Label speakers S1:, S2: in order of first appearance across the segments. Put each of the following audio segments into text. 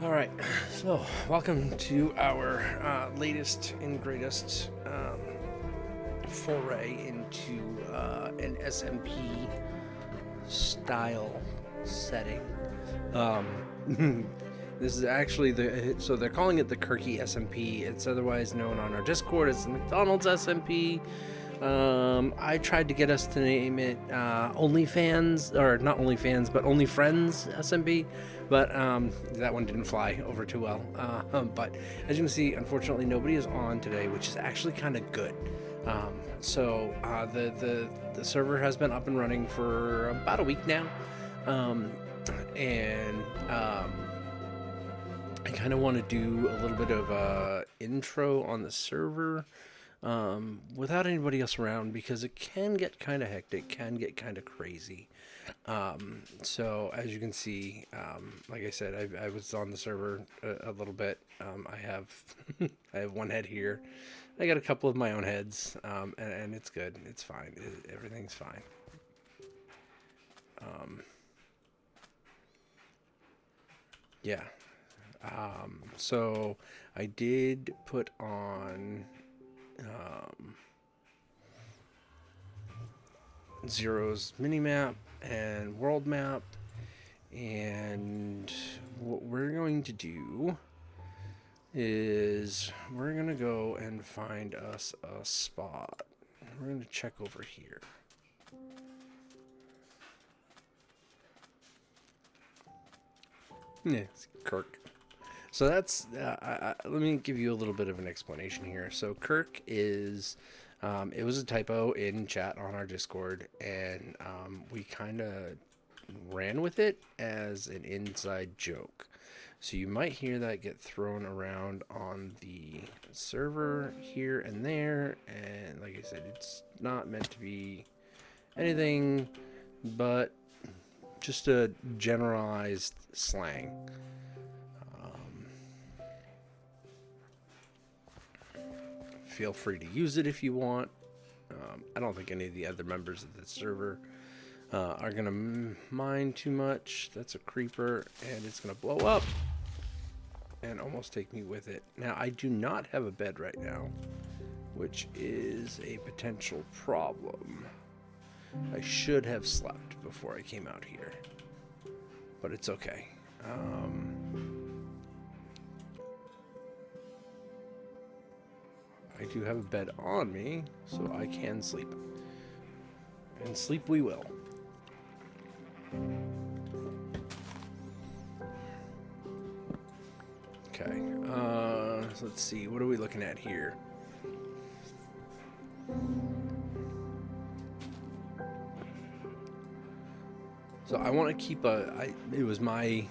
S1: All right, so welcome to our latest and greatest foray into an SMP style setting. This is actually so they're calling it the Curky SMP. It's otherwise known on our Discord as the McDonald's SMP. I tried to get us to name it OnlyFans, or not OnlyFans, but Only Friends SMP, but that one didn't fly over too well. But as you can see, unfortunately, nobody is on today, which is actually kind of good. The server has been up and running for about a week now, and I kind of want to do a little bit of a intro on the server without anybody else around because it can get kind of hectic, can get kind of crazy. So as you can see, like I said, I was on the server a little bit. I have I have one head here. I got a couple of my own heads, and it's good. It's fine. Everything's fine. Yeah. So I did put on Zero's minimap and world map, and what we're going to do is we're going to go and find us a spot. We're going to check over here. Yeah, it's Kirk. So that's, let me give you a little bit of an explanation here. So Kirk is, it was a typo in chat on our Discord, and we kind of ran with it as an inside joke. So you might hear that get thrown around on the server here and there, and like I said, it's not meant to be anything but just a generalized slang. Feel free to use it if you want. I don't think any of the other members of the server are going to mind too much. That's a creeper, and it's going to blow up and almost take me with it. Now, I do not have a bed right now, which is a potential problem. I should have slept before I came out here, but it's okay. I do have a bed on me, so I can sleep. And sleep we will. Okay, so let's see, what are we looking at here? So I want to keep it was my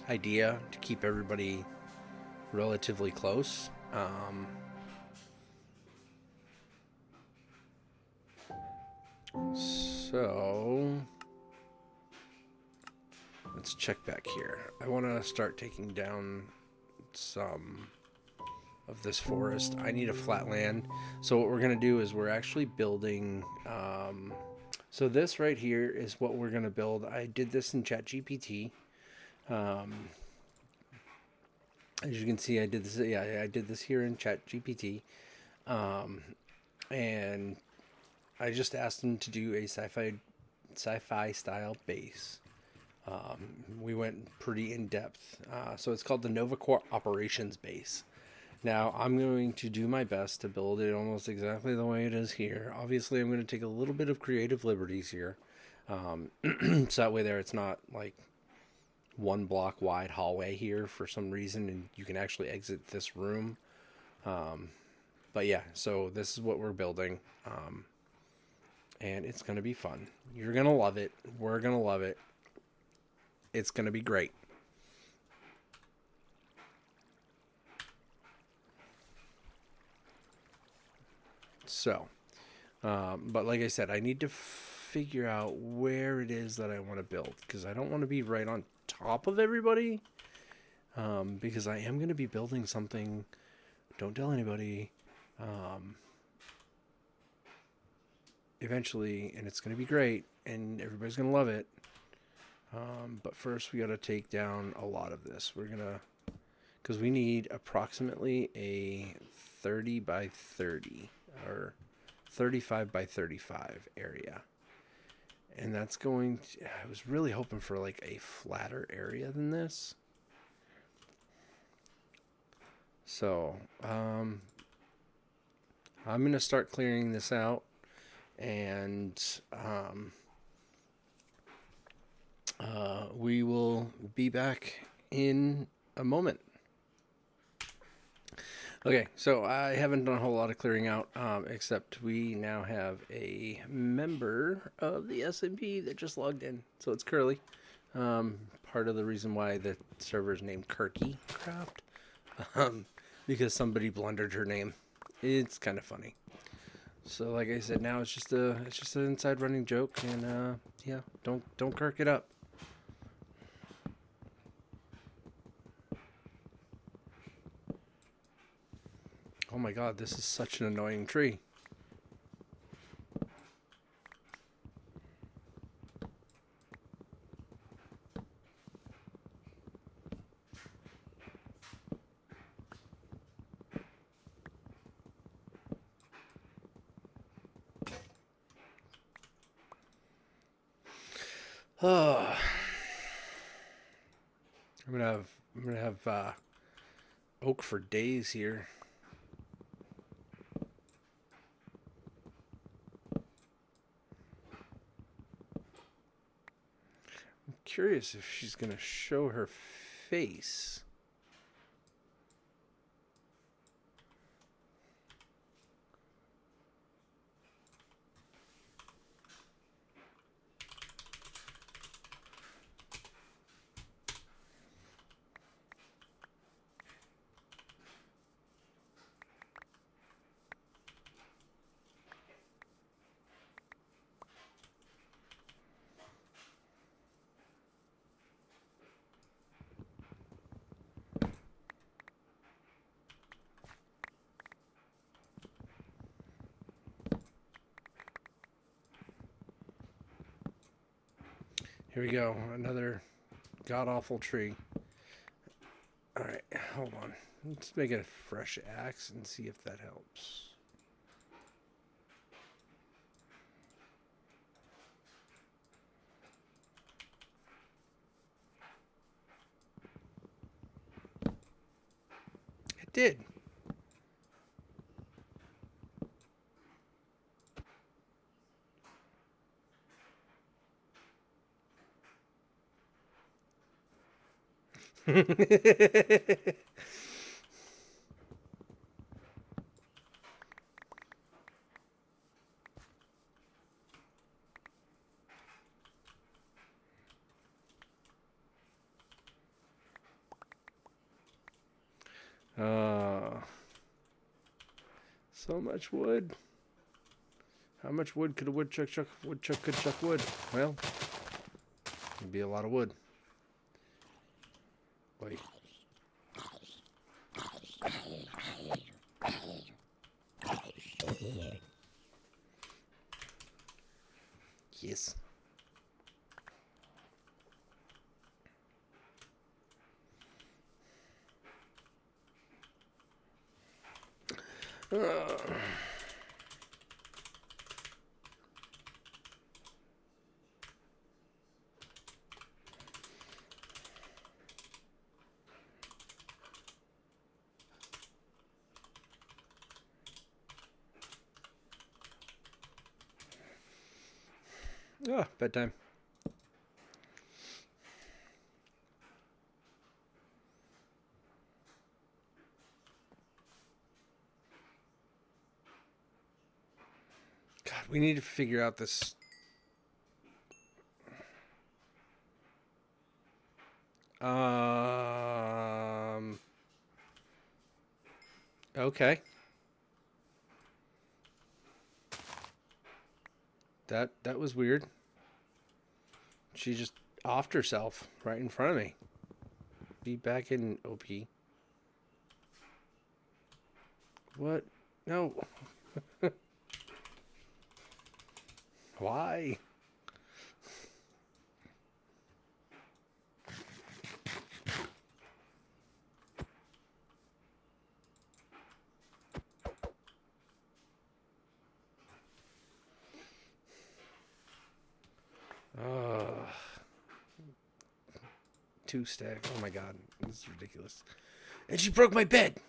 S1: idea to keep everybody relatively close. So let's check back here. I want to start taking down some of this forest. I need a flat land. So what we're going to do is we're actually building... so this right here is what we're going to build. I did this in ChatGPT. As you can see, I did this. Yeah, I did this here in ChatGPT. And I just asked him to do a sci-fi style base. We went pretty in depth. So it's called the Nova Corps Operations Base. Now I'm going to do my best to build it almost exactly the way it is here. Obviously, I'm going to take a little bit of creative liberties here. So that way there it's not like one block wide hallway here for some reason, and you can actually exit this room. But yeah, so this is what we're building. And it's going to be fun. You're going to love it. We're going to love it. It's going to be great. So, but like I said, I need to figure out where it is that I want to build, because I don't want to be right on top of everybody, because I am going to be building something. Don't tell anybody. Eventually, and it's going to be great, and everybody's going to love it. But first we got to take down a lot of this. We're gonna, because we need approximately a 30 by 30 or 35 by 35 area. And that's going to, I was really hoping for like a flatter area than this. So, I'm going to start clearing this out, and we will be back in a moment. Okay, so I haven't done a whole lot of clearing out, except we now have a member of the SMP that just logged in. So it's Curly. Part of the reason why the server is named Curky Craft, because somebody blundered her name. It's kind of funny. So like I said, now it's just an inside running joke, and yeah, don't Kirk it up. Oh my god, this is such an annoying tree. Oh, I'm gonna have oak for days here. I'm curious if she's gonna show her face. Here we go, another god-awful tree. Alright, hold on. Let's make a fresh axe and see if that helps. It did. So much wood. How much wood could a woodchuck chuck? Woodchuck could chuck wood. Well, it'd be a lot of wood. Wait. Yes. Bedtime. God, we need to figure out this. Okay. That was weird. She just offed herself right in front of me. Be back in OP. What? No. Why? 2 stack. Oh my god, this is ridiculous. And she broke my bed.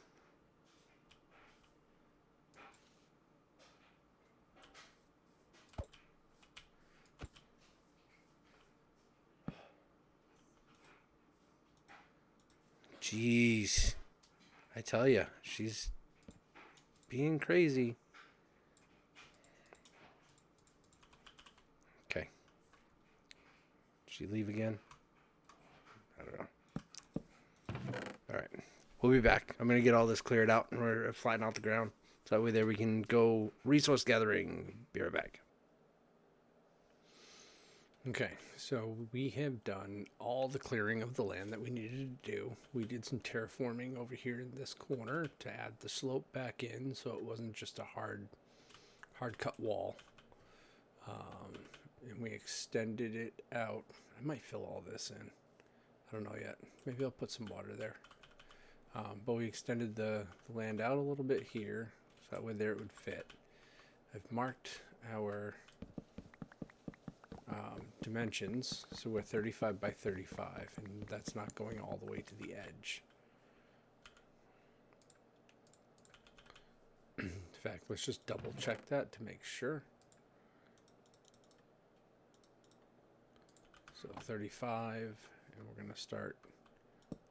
S1: Jeez. I tell you, she's being crazy. Okay. Did she leave again? I don't know. All right. We'll be back. I'm going to get all this cleared out and we're flatten out the ground. So that way there we can go resource gathering. Be right back. Okay, so we have done all the clearing of the land that we needed to do. We did some terraforming over here in this corner to add the slope back in so it wasn't just a hard cut wall. And we extended it out. I might fill all this in. I don't know yet. Maybe I'll put some water there. But we extended the land out a little bit here so that way there it would fit. I've marked our dimensions, so we're 35 by 35, and that's not going all the way to the edge. In fact, let's just double check that to make sure. So 35, and we're going to start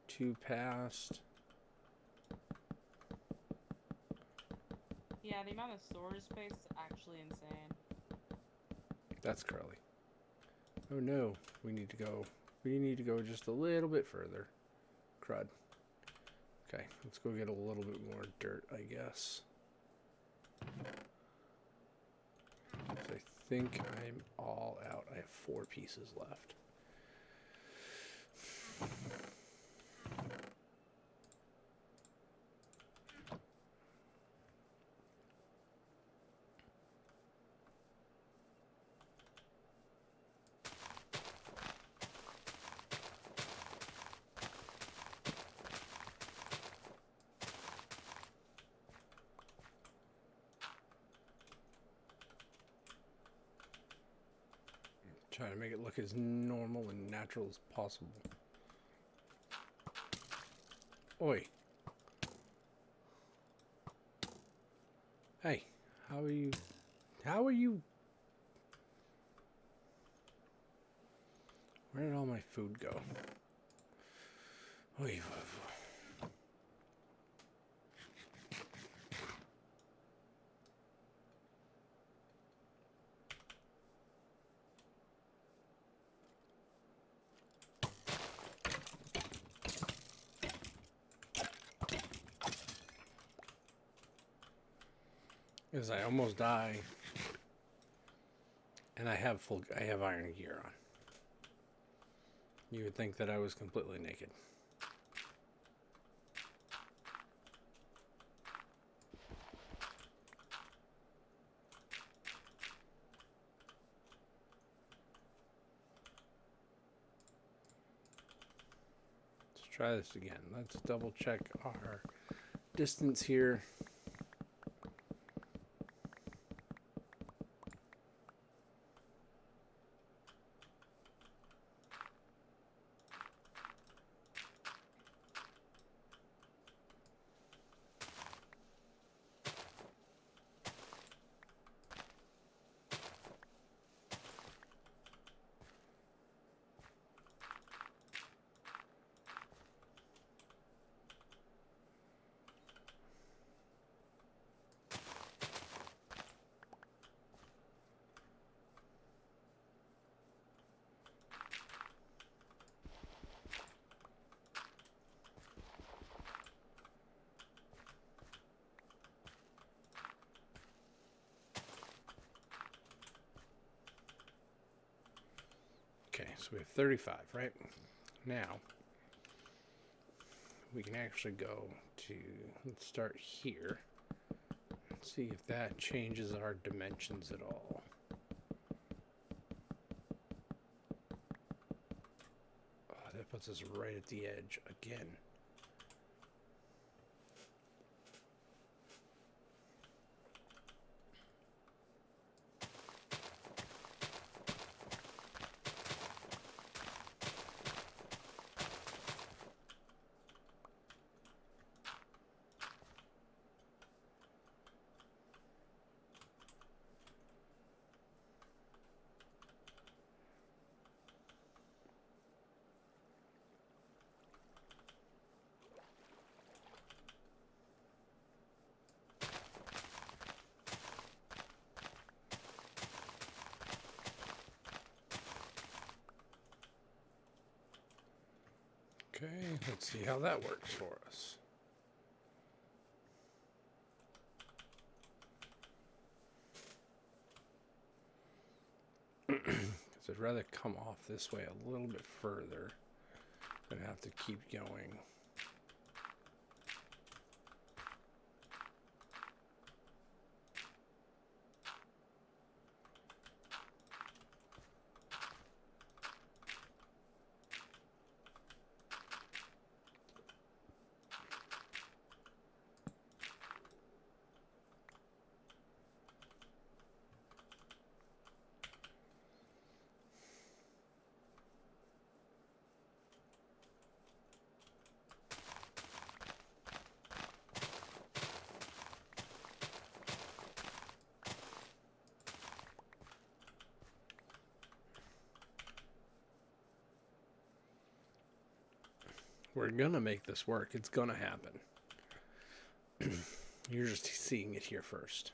S1: 2 past.
S2: Yeah, the amount of storage space is actually insane.
S1: That's Curly. Oh no, we need to go just a little bit further. Crud. Okay, let's go get a little bit more dirt, I guess. I think I'm all out. I have 4 pieces left. Trying to make it look as normal and natural as possible. Oi. Hey, how are you? How are you? Where did all my food go? Oi. As I almost die, and I have iron gear on. You would think that I was completely naked. Let's try this again. Let's double check our distance here. Okay, so we have 35, right? Now, we can actually go to, let's start here. Let's see if that changes our dimensions at all. Oh, that puts us right at the edge again. Okay, let's see how that works for us. Because I'd rather come off this way a little bit further than have to keep going. We're gonna make this work. It's gonna happen. You're just seeing it here first.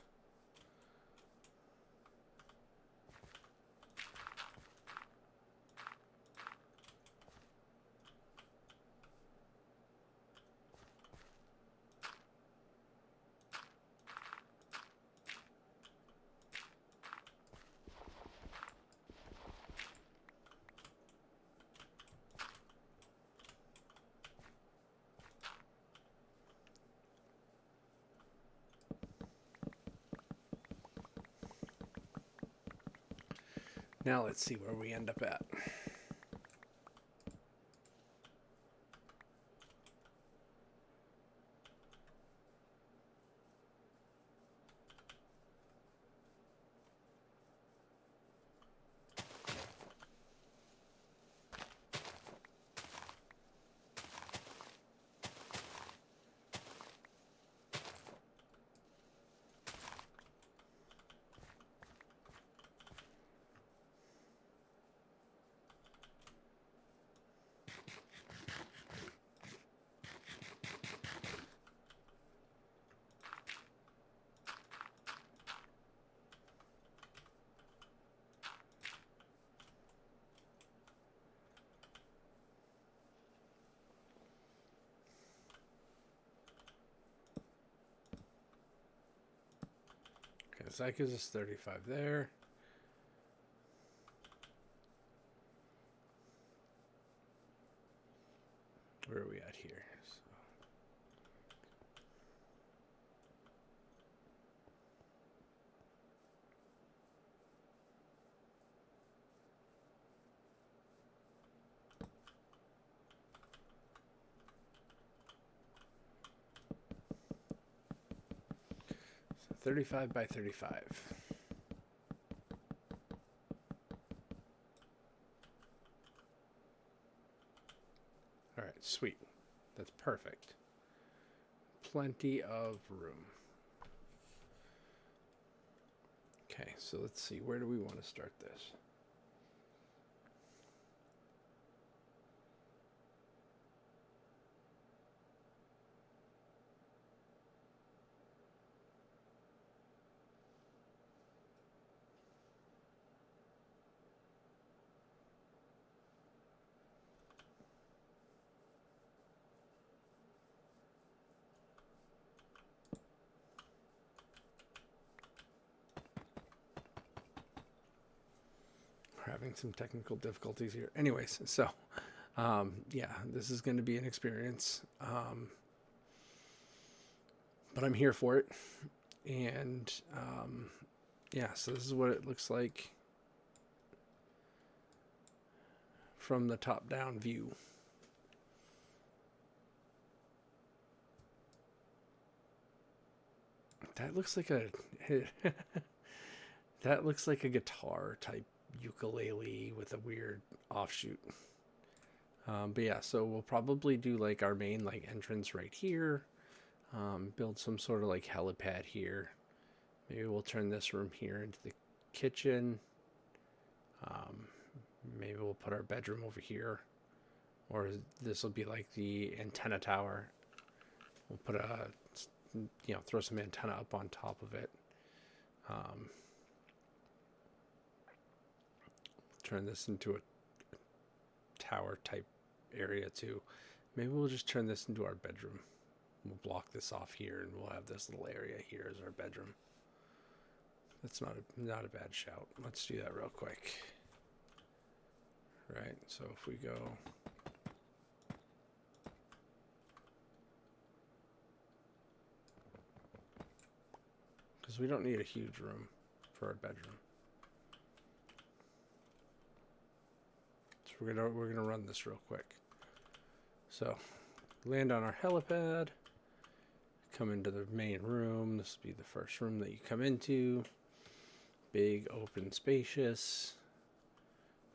S1: Now let's see where we end up at. Okay, so that gives us 35 there. Where are we at here? So. So 35 by 35. All right, sweet. That's perfect. Plenty of room. Okay, so let's see. Where do we want to start this? We're having some technical difficulties here. Anyways, so yeah, this is going to be an experience, but I'm here for it. And yeah, so this is what it looks like from the top-down view. That looks like a that looks like a guitar type ukulele with a weird offshoot. But yeah, so we'll probably do like our main like entrance right here. Build some sort of like helipad here. Maybe we'll turn this room here into the kitchen. Maybe we'll put our bedroom over here, or this will be like the antenna tower. We'll put throw some antenna up on top of it. Turn this into a tower type area too. Maybe we'll just turn this into our bedroom. We'll block this off here, and we'll have this little area here as our bedroom. That's not a bad shout. Let's do that real quick. Right, so if we go... Because we don't need a huge room for our bedroom. So we're gonna run this real quick. So, land on our helipad. Come into the main room. This will be the first room that you come into. Big, open, spacious.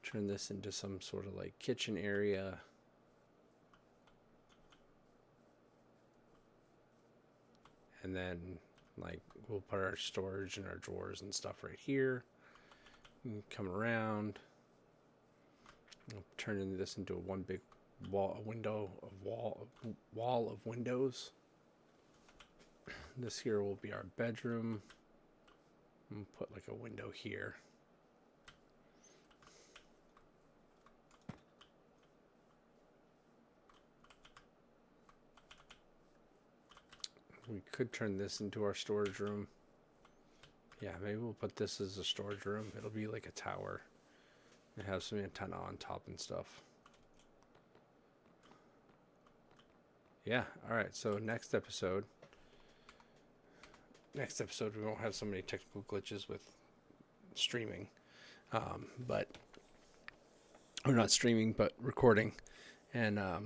S1: Turn this into some sort of like kitchen area. And then like we'll put our storage and our drawers and stuff right here. And come around. We'll turn this into one big wall of windows. This here will be our bedroom. We'll put like a window here. We could turn this into our storage room. Yeah, maybe we'll put this as a storage room. It'll be like a tower. It has some antenna on top and stuff. Yeah, alright, so next episode we won't have so many technical glitches with streaming. But or not streaming, but recording. And I'll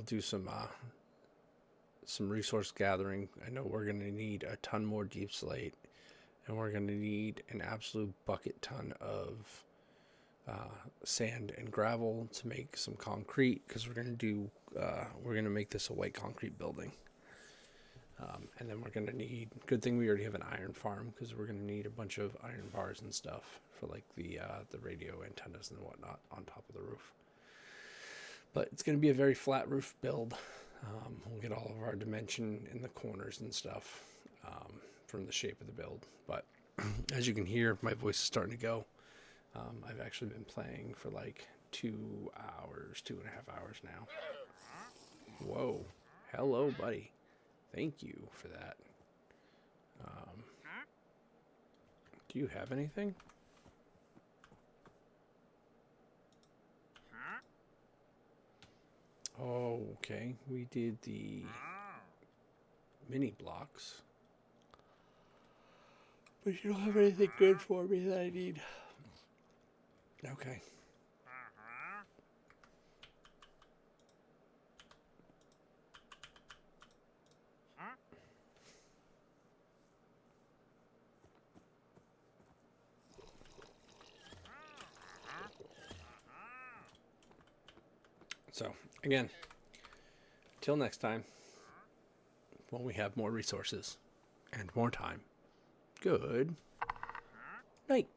S1: do some resource gathering. I know we're going to need a ton more deep slate, and we're going to need an absolute bucket ton of sand and gravel to make some concrete, because we're going to make this a white concrete building. And then we're going to need, good thing we already have an iron farm, because we're going to need a bunch of iron bars and stuff for like the radio antennas and whatnot on top of the roof. But it's going to be a very flat roof build. We'll get all of our dimension in the corners and stuff from the shape of the build. But as you can hear, my voice is starting to go. I've actually been playing for like 2.5 hours now. Whoa. Hello, buddy. Thank you for that. Do you have anything? Oh, okay. We did the mini blocks. But you don't have anything good for me that I need. Okay. So, again, till next time, when we have more resources and more time, good night.